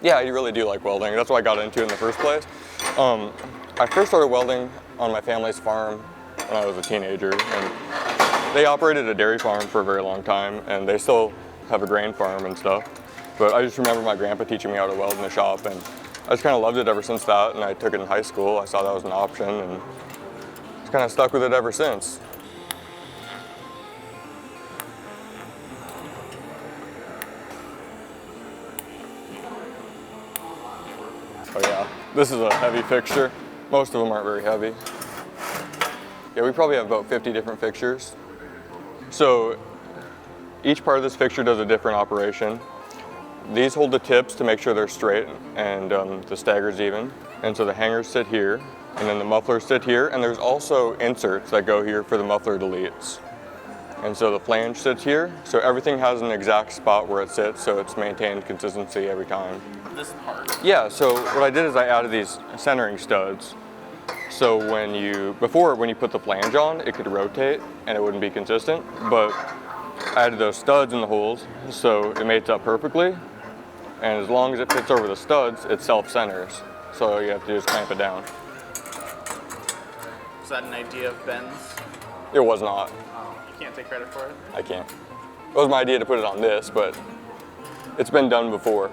Yeah, I really do like welding. That's why I got into it in the first place. I first started welding on my family's farm when I was a teenager, and they operated a dairy farm for a very long time, and they still have a grain farm and stuff. But I just remember my grandpa teaching me how to weld in the shop, and I just kind of loved it ever since that, and I took it in high school. I saw that was an option, and just kind of stuck with it ever since. Oh yeah, this is a heavy fixture. Most of them aren't very heavy. Yeah, we probably have about 50 different fixtures. So each part of this fixture does a different operation. These hold the tips to make sure they're straight and the stagger's even. And so the hangers sit here, and then the mufflers sit here, and there's also inserts that go here for the muffler deletes. And so the flange sits here, so everything has an exact spot where it sits, so it's maintained consistency every time. This part? Yeah, so what I did is I added these centering studs. So when you put the flange on, it could rotate and it wouldn't be consistent, but I added those studs in the holes, so it mates up perfectly. And as long as it fits over the studs, it self-centers. So you have to just clamp it down. Is that an idea of Ben's? It was not. Oh, you can't take credit for it? I can't. It was my idea to put it on this, but it's been done before.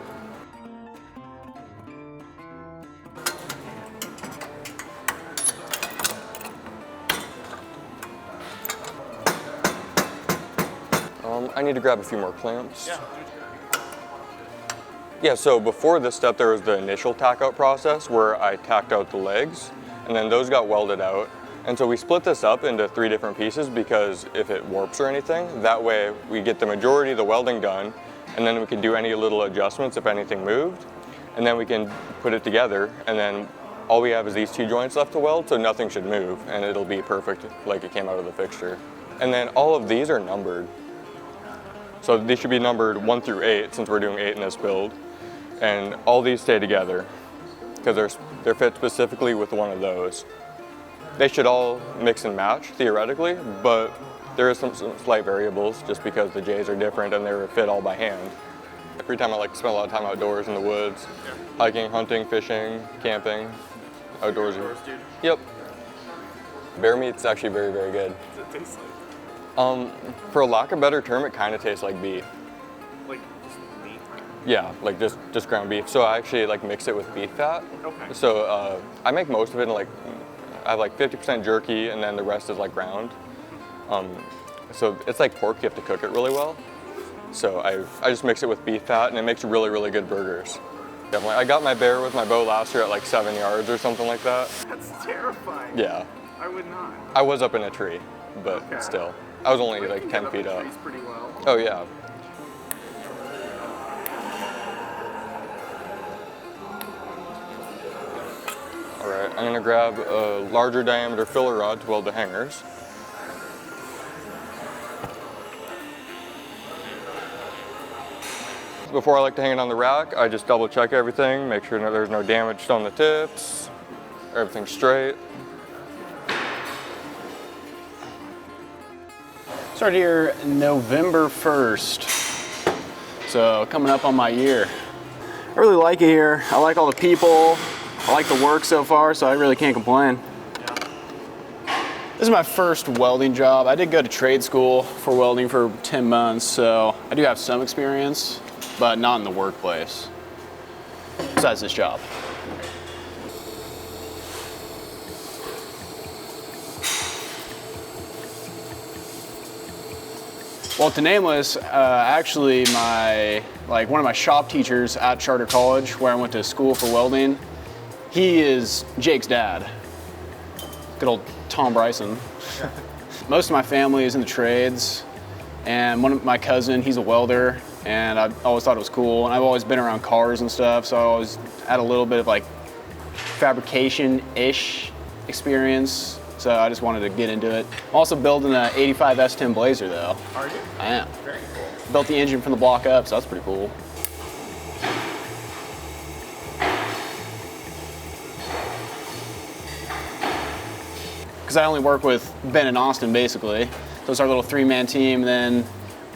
I need to grab a few more clamps. Yeah. Yeah, so before this step, there was the initial tack out process where I tacked out the legs, and then those got welded out. And so we split this up into 3 different pieces because if it warps or anything, that way we get the majority of the welding done, and then we can do any little adjustments if anything moved, and then we can put it together, and then all we have is these 2 joints left to weld, so nothing should move, and it'll be perfect like it came out of the fixture. And then all of these are numbered. So these should be numbered 1 through 8 since we're doing 8 in this build. And all these stay together because they're fit specifically with one of those. They should all mix and match theoretically, but there is some slight variables just because the J's are different and they're fit all by hand. Every time I like to spend a lot of time outdoors in the woods, hiking, hunting, fishing, camping, outdoorsy. Dude. Yep. Bear meat's actually very, very good. What does it taste like? For a lack of a better term, it kind of tastes like beef. Like just meat? Yeah, like just ground beef. So I actually like mix it with beef fat. Okay. So I make most of it in I have like 50% jerky and then the rest is like ground. So it's like pork, you have to cook it really well. So I just mix it with beef fat and it makes really, really good burgers. Definitely. I got my bear with my bow last year at like 7 yards or something like that. That's terrifying. Yeah. I would not. I was up in a tree, but Okay. Still. I was only Well, like 10 feet up. Pretty well. Oh yeah. All right, I'm gonna grab a larger diameter filler rod to weld the hangers. Before I like to hang it on the rack, I just double check everything, make sure there's no damage on the tips, everything's straight. Started here November 1st, so coming up on my year. I really like it here. I like all the people. I like the work so far, so I really can't complain. Yeah. This is my first welding job. I did go to trade school for welding for 10 months, so I do have some experience, but not in the workplace, besides this job. Well, to Nameless, actually one of my shop teachers at Charter College, where I went to school for welding, he is Jake's dad. Good old Tom Bryson. Most of my family is in the trades, and one of my cousin, he's a welder, and I always thought it was cool, and I've always been around cars and stuff, so I always had a little bit of like fabrication-ish experience, so I just wanted to get into it. I'm also building an 85 S10 Blazer though. Are you? I am. Very cool. Built the engine from the block up, so that's pretty cool. Because I only work with Ben and Austin basically. So it's our little 3-man team, then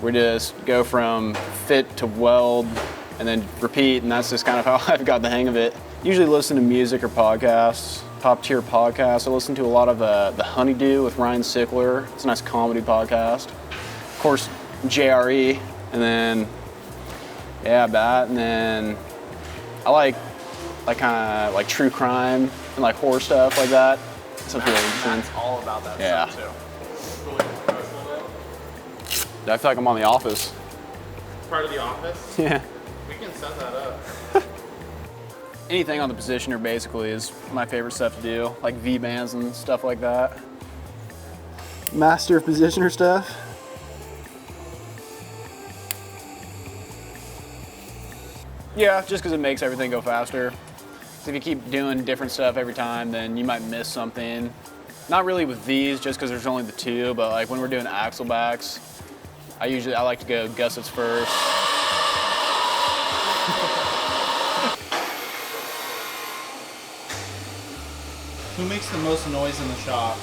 we just go from fit to weld and then repeat, and that's just kind of how I've got the hang of it. Usually listen to music or podcasts, top tier podcasts. I listen to a lot of The Honeydew with Ryan Sickler. It's a nice comedy podcast. Of course, JRE, and then, yeah, that, and then I like kind of like true crime and like horror stuff like that. Something really interesting. That's all about that Yeah. stuff too. I feel like I'm on The Office. Part of The Office? Yeah. We can set that up. Anything on the positioner basically is my favorite stuff to do, like V-bands and stuff like that. Master of positioner stuff. Yeah, just because it makes everything go faster. So if you keep doing different stuff every time, then you might miss something. Not really with these, just because there's only the 2, but like when we're doing axle backs, I like to go gussets first. Who makes the most noise in the shop?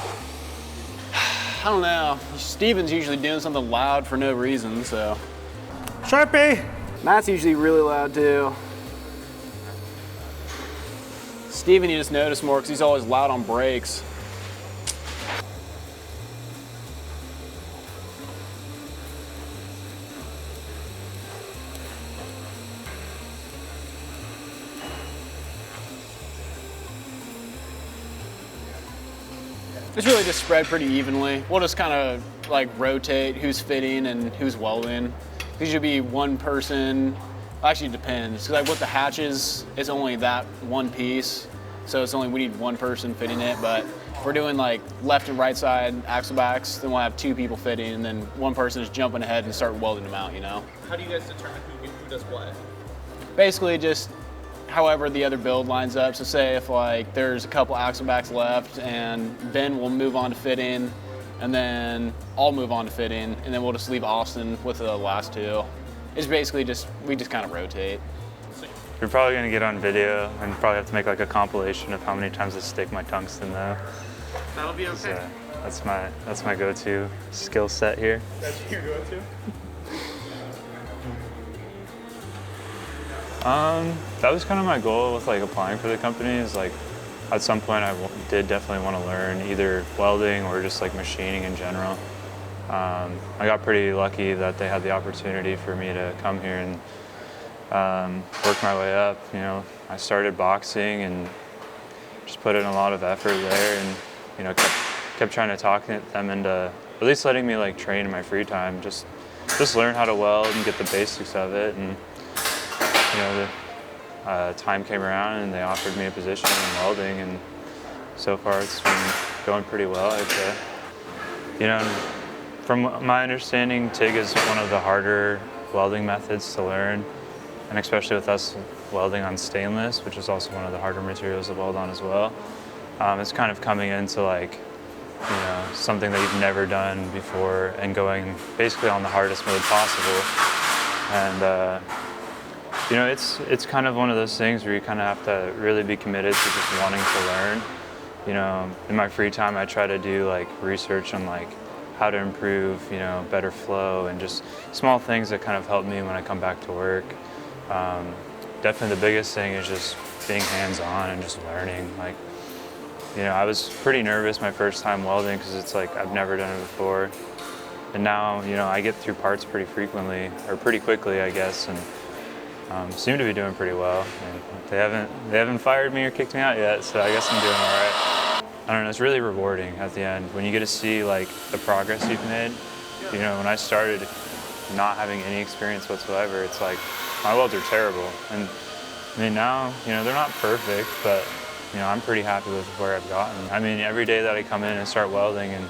I don't know. Steven's usually doing something loud for no reason, so. Sharpie! Matt's usually really loud too. Steven, you just notice more because he's always loud on brakes. It's really just spread pretty evenly. We'll just kind of like rotate who's fitting and who's welding. Usually be one person. Actually, it depends. Because like with the hatches, it's only that one piece, so we need one person fitting it. But if we're doing like left and right side axle backs, then we'll have 2 people fitting, and then one person is jumping ahead and start welding them out. You know. How do you guys determine who does what? Basically, just however the other build lines up. So say if like there's a couple axle backs left and Ben will move on to fitting, and then I'll move on to fitting, and then we'll just leave Austin with the last 2. It's basically we just kind of rotate. You're probably gonna get on video and probably have to make like a compilation of how many times I stick my tungsten though. That'll be okay. So that's my go-to skill set here. That's your go-to? That was kind of my goal with like applying for the company is like at some point I did definitely want to learn either welding or just like machining in general. I got pretty lucky that they had the opportunity for me to come here and work my way up. You know, I started boxing and just put in a lot of effort there, and you know kept trying to talk them into at least letting me like train in my free time, just learn how to weld and get the basics of it. And you know, the time came around and they offered me a position in welding, and so far it's been going pretty well, I'd say. You know, from my understanding, TIG is one of the harder welding methods to learn, and especially with us welding on stainless, which is also one of the harder materials to weld on as well. It's kind of coming into like, you know, something that you've never done before and going basically on the hardest mode possible. And you know, it's kind of one of those things where you kind of have to really be committed to just wanting to learn. You know, in my free time, I try to do like research on like how to improve, you know, better flow and just small things that kind of help me when I come back to work. Definitely the biggest thing is just being hands-on and just learning. Like, you know, I was pretty nervous my first time welding because it's like I've never done it before. And now, you know, I get through parts pretty frequently, or pretty quickly, I guess, and seem to be doing pretty well. And they haven't fired me or kicked me out yet, so I guess I'm doing all right. I don't know, it's really rewarding at the end when you get to see like the progress you've made. You know, when I started not having any experience whatsoever, it's like my welds are terrible. And I mean, now, you know, they're not perfect, but you know, I'm pretty happy with where I've gotten. I mean, every day that I come in and start welding, and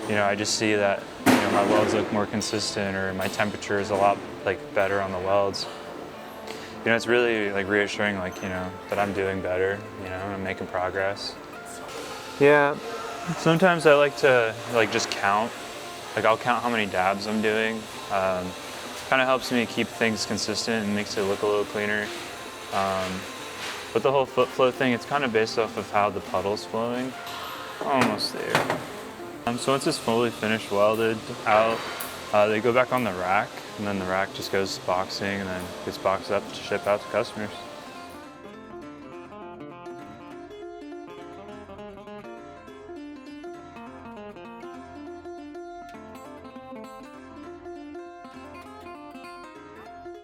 you know, I just see that, you know, my welds look more consistent, or my temperature is a lot like better on the welds. You know, it's really like reassuring, like, you know, that I'm doing better, you know, and I'm making progress. Yeah, sometimes I like to just count. Like I'll count how many dabs I'm doing. Kind of helps me keep things consistent and makes it look a little cleaner. But the whole foot flow thing, it's kind of based off of how the puddle's flowing. Almost there. So once it's fully finished welded out, they go back on the rack, and then the rack just goes boxing and then gets boxed up to ship out to customers.